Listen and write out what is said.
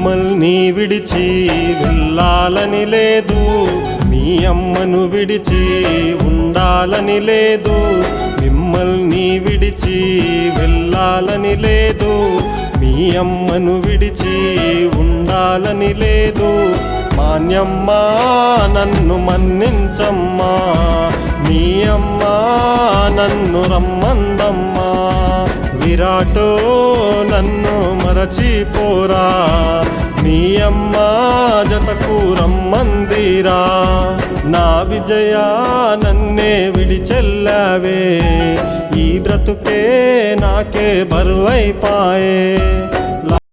మిమ్మల్ని విడిచి వెళ్ళాలని లేదు, మీ అమ్మను విడిచి ఉండాలని లేదు. మిమ్మల్ని విడిచి వెళ్ళాలని లేదు, మీ అమ్మను విడిచి ఉండాలని లేదు. మాన్యమ్మా నన్ను మన్నించమ్మా, మీ అమ్మ నన్ను రమ్మందమ్మా. విరాటో నన్ను మరచిపోరా, మీ అమ్మ జతకు రమ్మందిరా. నా విజయ నన్నే విడిచెల్లావే, ఈ బ్రతుకే నాకే బరువైపాయే.